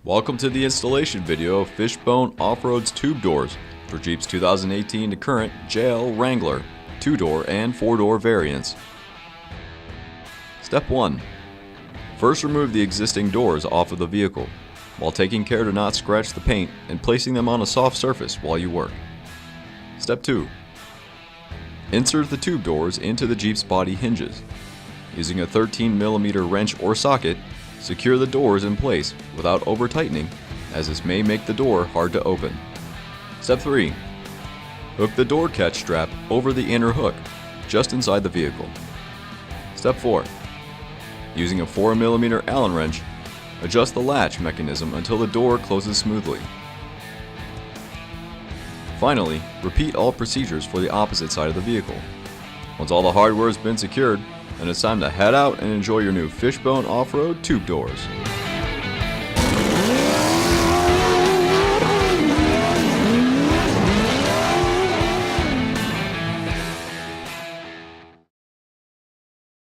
Welcome to the installation video of Fishbone Offroad's tube doors for Jeep's 2018 to current JL Wrangler 2-door and 4-door variants. Step 1. First, remove the existing doors off of the vehicle, while taking care to not scratch the paint and placing them on a soft surface while you work. Step 2. Insert the tube doors into the Jeep's body hinges. Using a 13mm wrench or socket, secure the doors in place without over-tightening, as this may make the door hard to open. Step 3. Hook the door catch strap over the inner hook, just inside the vehicle. Step 4. Using a 4mm Allen wrench, adjust the latch mechanism until the door closes smoothly. Finally, repeat all procedures for the opposite side of the vehicle. Once all the hardware has been secured, then it's time to head out and enjoy your new Fishbone Offroad tube doors.